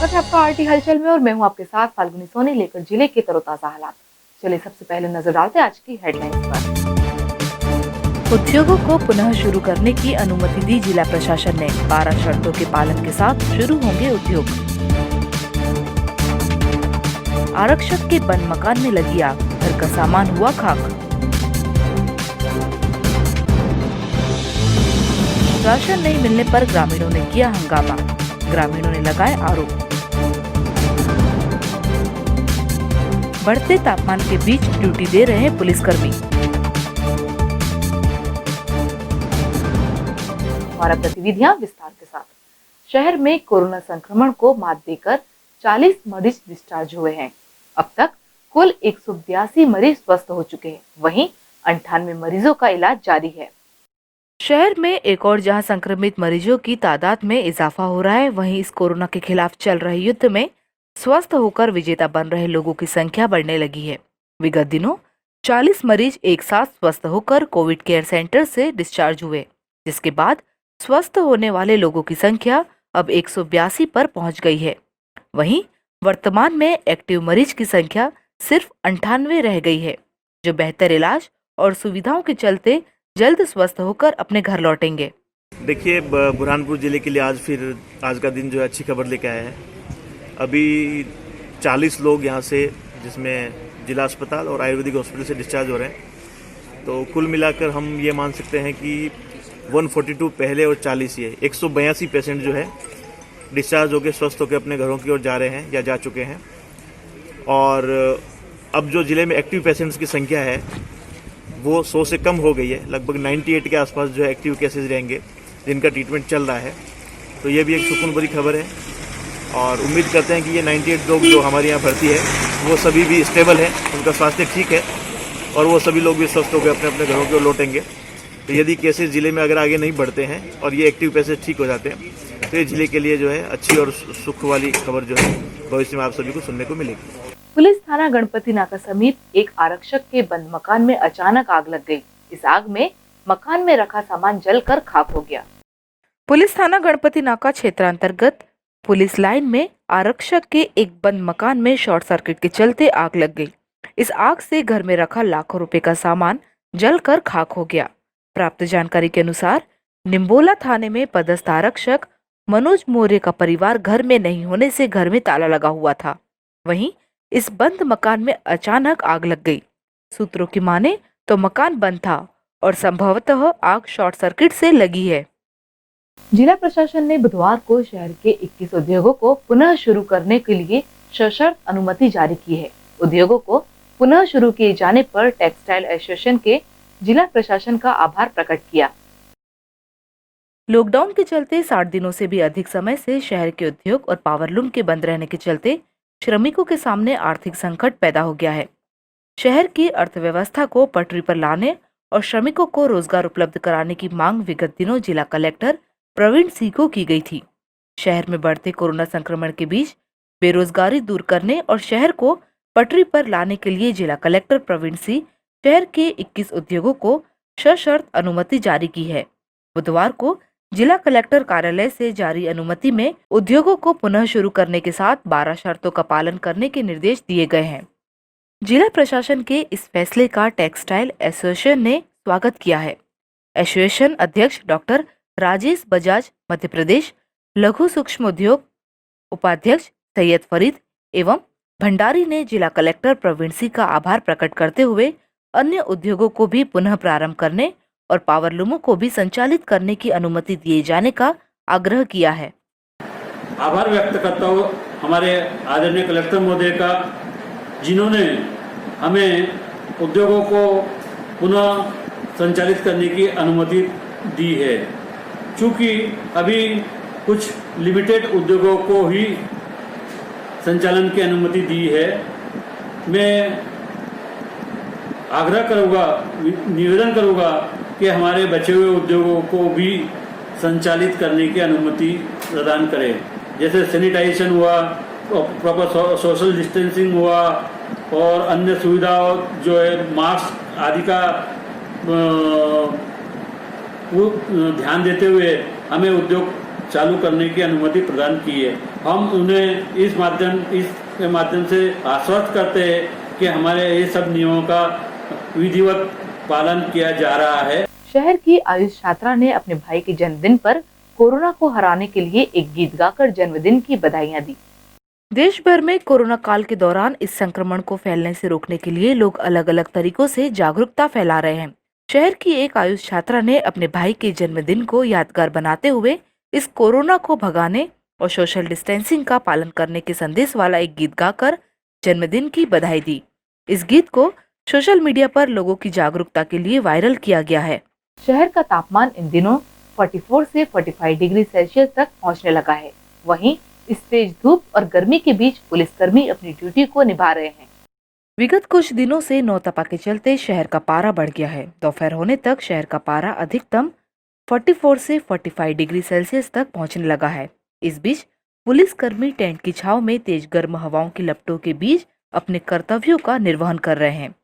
स्वागत है आपका आरटी हलचल में और मैं हूं आपके साथ फाल्गुनी सोनी लेकर जिले के तरोताजा हालात। चलिए सबसे पहले नजर डालते हैं आज की हेडलाइंस पर। उद्योगों को पुनः शुरू करने की अनुमति दी जिला प्रशासन ने। 12 शर्तों के पालन के साथ शुरू होंगे उद्योग। आरक्षक के बंद मकान में लगी आग, घर का सामान हुआ खाक। राशन नहीं मिलने पर ग्रामीणों ने किया हंगामा, ग्रामीणों ने लगाए आरोप। बढ़ते तापमान के बीच ड्यूटी दे रहे हैं पुलिसकर्मी। और अब गतिविधियां विस्तार के साथ। शहर में कोरोना संक्रमण को मात देकर 40 मरीज डिस्चार्ज हुए हैं। अब तक कुल 182 मरीज स्वस्थ हो चुके हैं, वहीं 98 मरीजों का इलाज जारी है। शहर में एक और जहां संक्रमित मरीजों की तादाद में इजाफा हो रहा है, वहीं इस कोरोना के खिलाफ चल रहे युद्ध में स्वस्थ होकर विजेता बन रहे लोगों की संख्या बढ़ने लगी है। विगत दिनों 40 मरीज एक साथ स्वस्थ होकर कोविड केयर सेंटर से डिस्चार्ज हुए, जिसके बाद स्वस्थ होने वाले लोगों की संख्या अब 182 पर पहुंच गई है। वहीं वर्तमान में एक्टिव मरीज की संख्या सिर्फ 98 रह गई है, जो बेहतर इलाज और सुविधाओं के चलते जल्द स्वस्थ होकर अपने घर लौटेंगे। देखिए, बुरहानपुर जिले के लिए आज का दिन जो है अच्छी खबर लेके आया है। अभी 40 लोग यहाँ से, जिसमें जिला अस्पताल और आयुर्वेदिक हॉस्पिटल से डिस्चार्ज हो रहे हैं, तो कुल मिलाकर हम ये मान सकते हैं कि 142 पहले और 40 ये 182 पेशेंट जो है डिस्चार्ज होकर स्वस्थ होकर अपने घरों की ओर जा रहे हैं या जा चुके हैं। और अब जो जिले में एक्टिव पेशेंट्स की संख्या है वो 100 से कम हो गई है। लगभग 98 के आसपास जो है एक्टिव केसेस रहेंगे जिनका ट्रीटमेंट चल रहा है। तो ये भी एक सुकून भरी खबर है और उम्मीद करते हैं कि ये 98 लोग जो हमारे यहाँ भर्ती है वो सभी भी स्टेबल हैं, उनका स्वास्थ्य ठीक है और वो सभी लोग भी स्वस्थ होकर अपने अपने घरों की ओर लौटेंगे। तो यदि केसेस जिले में अगर आगे नहीं बढ़ते हैं और ये एक्टिव केसेस ठीक हो जाते हैं तो ये जिले के लिए जो है अच्छी और सुख वाली खबर जो है भविष्य में आप सभी को सुनने को मिलेगी। पुलिस थाना गणपति नाका समीप एक आरक्षक के बंद मकान में अचानक आग लग गई। इस आग में मकान में रखा सामान जलकर खाक हो गया। पुलिस थाना गणपति नाका क्षेत्रांतर्गत पुलिस लाइन में आरक्षक के एक बंद मकान में शॉर्ट सर्किट के चलते आग लग गई। इस आग से घर में रखा लाखों रुपए का सामान जलकर खाक हो गया। प्राप्त जानकारी के अनुसार निम्बोला थाने में पदस्थ आरक्षक मनोज मौर्य का परिवार घर में नहीं होने से घर में ताला लगा हुआ था। वहीं इस बंद मकान में अचानक आग लग गई। सूत्रों की माने तो मकान बंद था और संभवतः आग शॉर्ट सर्किट से लगी है। जिला प्रशासन ने बुधवार को शहर के 21 उद्योगों को पुनः शुरू करने के लिए सशर्त अनुमति जारी की है। उद्योगों को पुनः शुरू किए जाने पर टेक्सटाइल एसोसिएशन के जिला प्रशासन का आभार प्रकट किया। लॉकडाउन के चलते 60 दिनों से भी अधिक समय से शहर के उद्योग और पावरलूम के बंद रहने के चलते श्रमिकों के सामने आर्थिक संकट पैदा हो गया है। शहर की अर्थव्यवस्था को पटरी पर लाने और श्रमिकों को रोजगार उपलब्ध कराने की मांग विगत दिनों जिला कलेक्टर प्रवीण सिंह को की गई थी। शहर में बढ़ते कोरोना संक्रमण के बीच बेरोजगारी दूर करने और शहर को पटरी पर लाने के लिए जिला कलेक्टर प्रवीण सिंह शहर के 21 उद्योगों को सशर्त अनुमति जारी की है। बुधवार को जिला कलेक्टर कार्यालय से जारी अनुमति में उद्योगों को पुनः शुरू करने के साथ 12 शर्तों का पालन करने के निर्देश दिए गए हैं। जिला प्रशासन के इस फैसले का टेक्सटाइल एसोसिएशन ने स्वागत किया है। एसोसिएशन अध्यक्ष डॉक्टर राजेश बजाज, मध्य प्रदेश लघु सूक्ष्म उद्योग उपाध्यक्ष सैयद फरीद एवं भंडारी ने जिला कलेक्टर प्रवीण सिंह का आभार प्रकट करते हुए अन्य उद्योगों को भी पुनः प्रारंभ करने और पावरलूमों को भी संचालित करने की अनुमति दिए जाने का आग्रह किया है। आभार व्यक्त करता हूँ हमारे आदरणीय कलेक्टर महोदय का, जिन्होंने हमें उद्योगों को पुनः संचालित करने की अनुमति दी है। चूँकि अभी कुछ लिमिटेड उद्योगों को ही संचालन की अनुमति दी है, मैं आग्रह करूँगा, निवेदन करूँगा कि हमारे बचे हुए उद्योगों को भी संचालित करने की अनुमति प्रदान करें। जैसे सैनिटाइजेशन हुआ, प्रॉपर सोशल डिस्टेंसिंग हुआ और अन्य सुविधाओं जो है मास्क आदि का ध्यान देते हुए हमें उद्योग चालू करने की अनुमति प्रदान की है। हम उन्हें इसके माध्यम से आश्वस्त करते हैं कि हमारे ये सब नियमों का विधिवत पालन किया जा रहा है। शहर की आयुष छात्रा ने अपने भाई के जन्मदिन पर कोरोना को हराने के लिए एक गीत गाकर जन्मदिन की बधाइयां दी। देश भर में कोरोना काल के दौरान इस संक्रमण को फैलने से रोकने के लिए लोग अलग अलग तरीकों से जागरूकता फैला रहे हैं। शहर की एक आयुष छात्रा ने अपने भाई के जन्मदिन को यादगार बनाते हुए इस कोरोना को भगाने और सोशल डिस्टेंसिंग का पालन करने के संदेश वाला एक गीत गाकर जन्मदिन की बधाई दी। इस गीत को सोशल मीडिया पर लोगों की जागरूकता के लिए वायरल किया गया है। शहर का तापमान इन दिनों 44 से 45 डिग्री सेल्सियस तक पहुंचने लगा है। वहीं इस तेज धूप और गर्मी के बीच पुलिसकर्मी अपनी ड्यूटी को निभा रहे हैं। विगत कुछ दिनों से नौतपा के चलते शहर का पारा बढ़ गया है। दोपहर होने तक शहर का पारा अधिकतम 44 से 45 डिग्री सेल्सियस तक पहुंचने लगा है। इस बीच पुलिसकर्मी टेंट की छांव में तेज गर्म हवाओं की लपटों के बीच अपने कर्तव्यों का निर्वहन कर रहे हैं।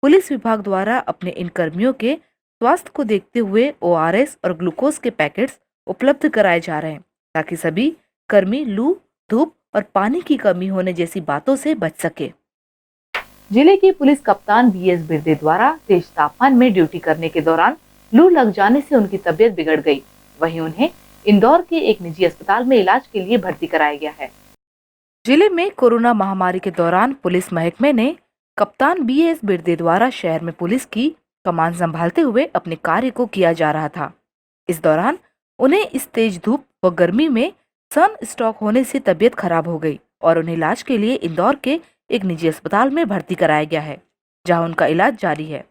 पुलिस विभाग द्वारा अपने इन कर्मियों के स्वास्थ्य को देखते हुए ORS और ग्लूकोज के पैकेट्स उपलब्ध कराए जा रहे हैं ताकि सभी कर्मी लू, धूप और पानी की कमी होने जैसी बातों से बच सके। जिले के पुलिस कप्तान BS बिरदे द्वारा तेज तापमान में ड्यूटी करने के दौरान लू लग जाने से उनकी तबीयत बिगड़ गई। वहीं उन्हें इंदौर के एक निजी अस्पताल में इलाज के लिए भर्ती कराया गया है। जिले में कोरोना महामारी के दौरान पुलिस महकमे ने कप्तान BS बिरदे द्वारा शहर में पुलिस की कमान संभालते हुए अपने कार्य को किया जा रहा था। इस दौरान उन्हें इस तेज धूप व गर्मी में सन स्ट्रोक होने से तबीयत खराब हो गई और उन्हें इलाज के लिए इंदौर के एक निजी अस्पताल में भर्ती कराया गया है, जहां उनका इलाज जारी है।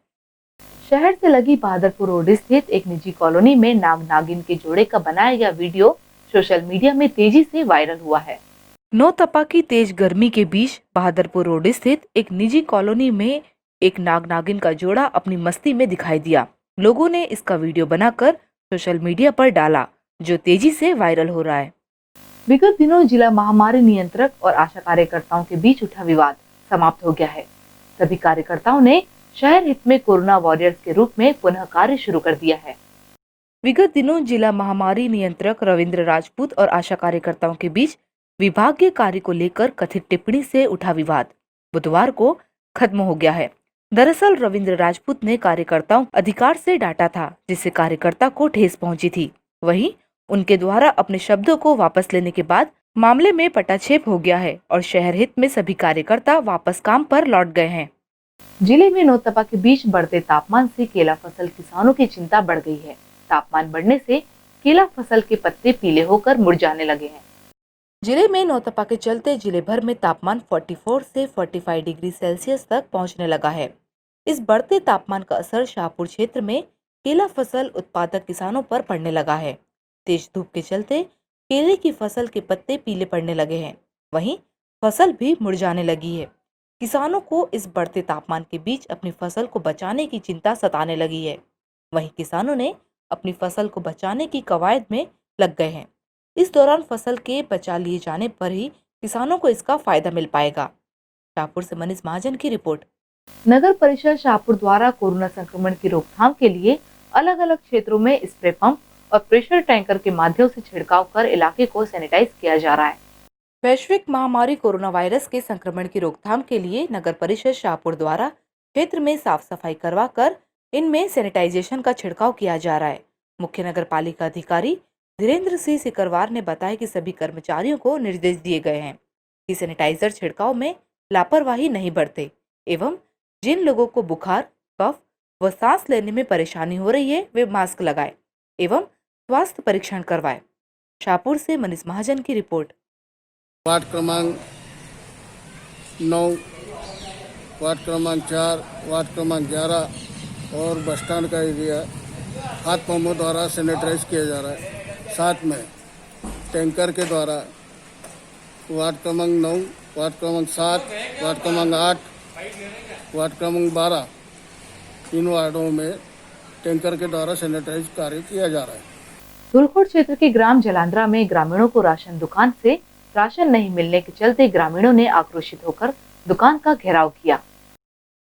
शहर से लगी बहादुरपुर रोड स्थित एक निजी कॉलोनी में नाग नागिन के जोड़े का बनाया गया वीडियो सोशल मीडिया में तेजी से वायरल हुआ है। नौतपा की तेज गर्मी के बीच बहादुरपुर रोड स्थित एक निजी कॉलोनी में एक नाग नागिन का जोड़ा अपनी मस्ती में दिखाई दिया। लोगों ने इसका वीडियो बनाकर सोशल मीडिया पर डाला, जो तेजी से वायरल हो रहा है। विगत दिनों जिला महामारी नियंत्रक और आशा कार्यकर्ताओं के बीच उठा विवाद समाप्त हो गया है। सभी कार्यकर्ताओं ने शहर हित में कोरोना वॉरियर्स के रूप में पुनः कार्य शुरू कर दिया है। विगत दिनों जिला महामारी नियंत्रक रविंद्र राजपूत और आशा कार्यकर्ताओं के बीच विभागीय कार्य को लेकर कथित टिप्पणी से उठा विवाद बुधवार को खत्म हो गया है। दरअसल रविंद्र राजपूत ने कार्यकर्ताओं अधिकार से डांटा था, जिससे कार्यकर्ता को ठेस पहुंची थी। वहीं उनके द्वारा अपने शब्दों को वापस लेने के बाद मामले में पटाक्षेप हो गया है और शहर हित में सभी कार्यकर्ता वापस काम पर लौट गए हैं। जिले में नौतपा के बीच बढ़ते तापमान से केला फसल किसानों की चिंता बढ़ गई है। तापमान बढ़ने से केला फसल के पत्ते पीले होकर मुरझाने लगे हैं। जिले में नौतपा के चलते जिले भर में तापमान 44 से 45 डिग्री सेल्सियस तक पहुंचने लगा है। इस बढ़ते तापमान का असर शाहपुर क्षेत्र में केला फसल उत्पादक किसानों पर पड़ने लगा है। तेज धूप के चलते केले की फसल के पत्ते पीले पड़ने लगे हैं, वहीं फसल भी मुरझाने लगी है। किसानों को इस बढ़ते तापमान के बीच अपनी फसल को बचाने की चिंता सताने लगी है। वहीं किसानों ने अपनी फसल को बचाने की कवायद में लग गए हैं। इस दौरान फसल के बचा लिए जाने पर ही किसानों को इसका फायदा मिल पाएगा। शाहपुर से मनीष महाजन की रिपोर्ट। नगर परिषद शाहपुर द्वारा कोरोना संक्रमण की रोकथाम के लिए अलग अलग क्षेत्रों में स्प्रे पंप और प्रेशर टैंकर के माध्यम से छिड़काव कर इलाके को सैनिटाइज किया जा रहा है। वैश्विक महामारी कोरोना वायरस के संक्रमण की रोकथाम के लिए नगर परिषद शाहपुर द्वारा क्षेत्र में साफ सफाई करवाकर इनमें सैनिटाइजेशन का छिड़काव किया जा रहा है। मुख्य नगर पालिका अधिकारी धीरेन्द्र सिंह सिकरवार ने बताया कि सभी कर्मचारियों को निर्देश दिए गए हैं कि सैनिटाइजर छिड़काव में लापरवाही नहीं बरते एवं जिन लोगों को बुखार, कफ व सांस लेने में परेशानी हो रही है वे मास्क लगाएं एवं स्वास्थ्य परीक्षण करवाएं। शाहपुर से मनीष महाजन की रिपोर्ट। वार्ड क्रमांक 9, वार्ड क्रमांक 4, वार्ड क्रमांक 11 और बस स्टैंड का एरिया हाथ पंपों द्वारा सैनिटाइज किया जा रहा है। साथ में टैंकर के द्वारा वार्ड क्रमांक 9, वार्ड क्रमांक 7, वार्ड क्रमांक 8, वार्ड क्रमांक 12 इन वार्डों में टैंकर के द्वारा सैनिटाइज कार्य किया जा रहा है। धुलखोट क्षेत्र के ग्राम जलांद्रा में ग्रामीणों को राशन दुकान से राशन नहीं मिलने के चलते ग्रामीणों ने आक्रोशित होकर दुकान का घेराव किया।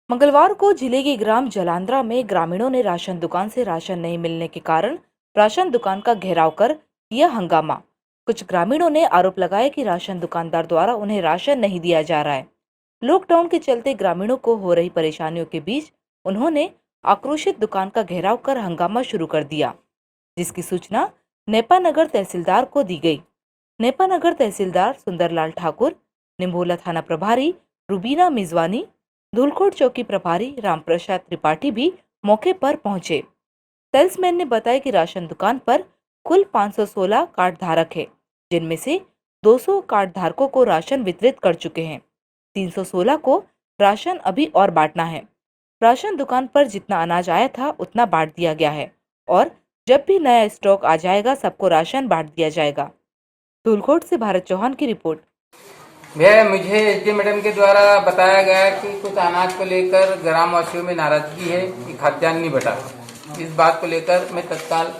मंगलवार को जिले के ग्राम जलांद्रा में ग्रामीणों ने राशन दुकान से राशन नहीं मिलने के कारण राशन दुकान का घेराव कर किया हंगामा। कुछ ग्रामीणों ने आरोप लगाया कि राशन दुकानदार द्वारा उन्हें राशन नहीं दिया जा रहा है। लॉकडाउन के चलते ग्रामीणों को हो रही परेशानियों के बीच उन्होंने आक्रोशित दुकान का घेराव कर हंगामा शुरू कर दिया, जिसकी सूचना नेपानगर तहसीलदार को दी गई। नेपानगर तहसीलदार सुंदरलाल ठाकुर, निम्भोला थाना प्रभारी रुबीना मिजवानी, धूलकोट चौकी प्रभारी रामप्रसाद त्रिपाठी भी मौके पर पहुंचे। सेल्समैन ने बताया कि राशन दुकान पर कुल 516 कार्ड धारक है, जिनमें से 200 कार्ड धारकों को राशन वितरित कर चुके हैं। 316 को राशन अभी और बांटना है। राशन दुकान पर जितना अनाज आया था उतना बांट दिया गया है और जब भी नया स्टॉक आ जाएगा सबको राशन बांट दिया जाएगा। धूलकोट से भारत चौहान की रिपोर्ट। भैया, मुझे एसडी मैडम के द्वारा बताया गया कि कुछ अनाज को लेकर ग्रामवासियों में नाराजगी है कि खाद्यान्न नहीं बटा। इस बात को लेकर मैं तत्काल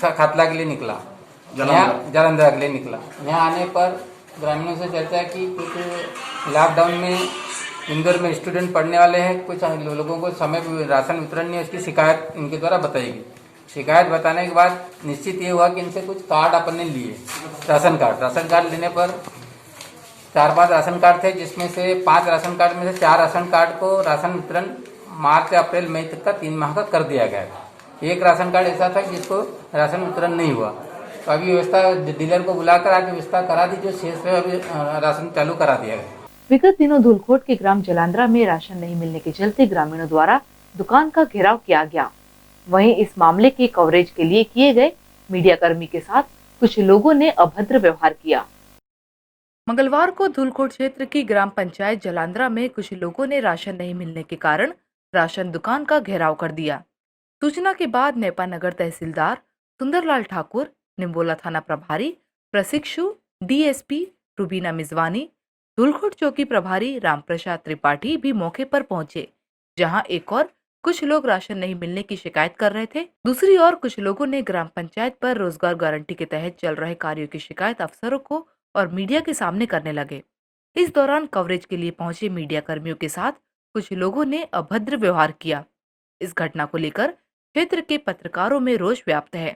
खातला के लिए निकला, जालंधर के लिए निकला। यहाँ आने पर ग्रामीणों से चर्चा की। कुछ लॉकडाउन में इंदौर में स्टूडेंट पढ़ने वाले हैं, कुछ लोगों को समय पर राशन वितरण नहीं, उसकी शिकायत इनके द्वारा बताई गई। शिकायत बताने के बाद निश्चित ये हुआ कि इनसे कुछ कार्ड अपन ने लिए, राशन कार्ड लेने पर 4-5 राशन कार्ड थे, जिसमें से 5 राशन कार्ड में से 4 राशन कार्ड को राशन वितरण मार्च अप्रैल मई तक का 3 माह का कर दिया गया। एक राशन कार्ड ऐसा था जिसको राशन वितरण नहीं हुआ, तो अभी व्यवस्था डीलर को बुलाकर आज व्यवस्था करा दी, जो शेष है अभी राशन चालू करा दिया गया। विगत दिनों धूलकोट के ग्राम जलांद्रा में राशन नहीं मिलने के चलते ग्रामीणों द्वारा दुकान का घेराव किया गया। वहीं इस मामले के कवरेज के लिए किए गए मीडिया कर्मी के साथ कुछ लोगों ने अभद्र व्यवहार किया। मंगलवार को धूलकोट क्षेत्र की ग्राम पंचायत जलांद्रा में कुछ लोगों ने राशन नहीं मिलने के कारण राशन दुकान का घेराव कर दिया। सूचना के बाद नेपानगर तहसीलदार सुंदरलाल ठाकुर, निम्भोला थाना प्रभारी प्रशिक्षु डीएसपी रुबीना मिजवानी, धूलकोट चौकी प्रभारी रामप्रसाद त्रिपाठी भी मौके पर पहुंचे, जहां एक और कुछ लोग राशन नहीं मिलने की शिकायत कर रहे थे। दूसरी ओर कुछ लोगों ने ग्राम पंचायत पर रोजगार गारंटी के तहत चल रहे कार्यों की शिकायत अफसरों को और मीडिया के सामने करने लगे। इस दौरान कवरेज के लिए पहुंचे मीडिया कर्मियों के साथ कुछ लोगों ने अभद्र व्यवहार किया। इस घटना को लेकर क्षेत्र के पत्रकारों में रोष व्याप्त है,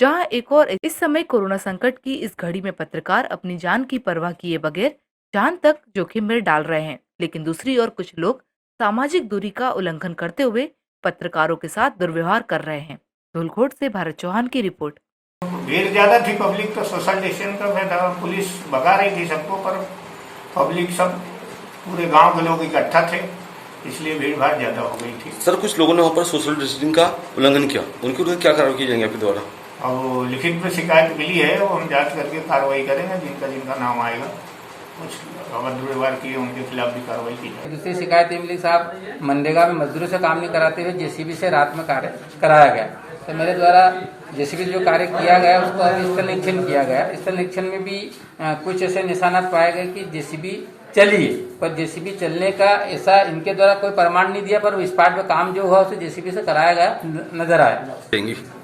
जहां एक और इस समय कोरोना संकट की इस घड़ी में पत्रकार अपनी जान की परवाह किए बगैर जान तक जोखिम में डाल रहे हैं, लेकिन दूसरी ओर कुछ लोग सामाजिक दूरी का उल्लंघन करते हुए पत्रकारों के साथ दुर्व्यवहार कर रहे हैं। धूलकोट से भारत चौहान की रिपोर्ट। भीड़ ज्यादा थी, पब्लिक तो सोशल डिस्टेंस का था, पुलिस भगा रही थी सबको, पर पब्लिक सब पूरे गांव के लोग इकट्ठा थे, इसलिए भीड़ भाड़ ज्यादा हो गई थी। सर, कुछ लोगों ने वहाँ पर सोशल डिस्टेंसिंग का उल्लंघन किया, उनके ऊपर क्या कार्रवाई की जाएगी आपके द्वारा? अब लिखित में शिकायत मिली है, वो हम जांच करके कार्रवाई करेंगे। जिनका नाम आएगा, कुछ अभद्र व्यवहार किए उनके खिलाफ भी कार्रवाई की जाएगी। दूसरी शिकायत ये मिली, साहब मनरेगा में मजदूरों से काम नहीं कराते हुए जेसीबी से रात में कार्य कराया गया। तो मेरे द्वारा जेसीबी जो कार्य किया गया उसको अभी स्थल निरीक्षण किया गया। स्थल निरीक्षण में भी कुछ ऐसे निशानात पाए गए कि जेसीबी चली है, पर जेसीबी चलने का ऐसा इनके द्वारा कोई प्रमाण नहीं दिया, पर इस पार्ट में काम जो हुआ उसे जेसीबी से कराया गया नजर आया।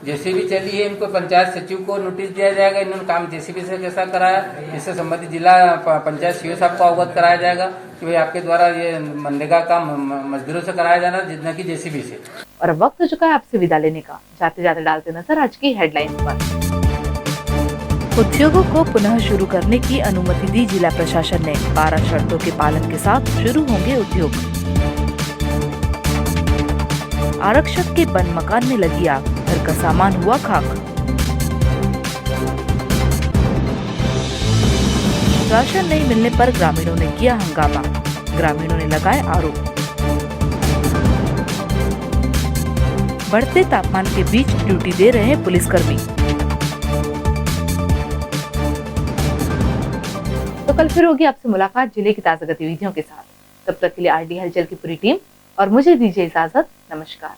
जेसीबी चली है, इनको पंचायत सचिव को नोटिस दिया जाएगा, इन्होंने काम जेसीबी से कैसा कराया, इससे संबंधित जिला पंचायत सीओ साहब को अवगत कराया जाएगा कि भाई आपके द्वारा ये मनरेगा का मजदूरों से कराया जाना, जितना की जेसीबी से। और वक्त हो चुका है आपसे विदा लेने का। जाते जाते डालते नजर आज की हेडलाइंस पर। उद्योगों को पुनः शुरू करने की अनुमति दी जिला प्रशासन ने। 12 शर्तों के पालन के साथ शुरू होंगे उद्योग। आरक्षक के बंद मकान में लगी आग, घर का सामान हुआ खाक। राशन नहीं मिलने पर ग्रामीणों ने किया हंगामा, ग्रामीणों ने लगाए आरोप। बढ़ते तापमान के बीच ड्यूटी दे रहे हैं पुलिसकर्मी। तो कल फिर होगी आपसे मुलाकात जिले की ताजा गतिविधियों के साथ। तब तक के लिए आरडी हलचल की पूरी टीम और मुझे दीजिए इजाजत। नमस्कार।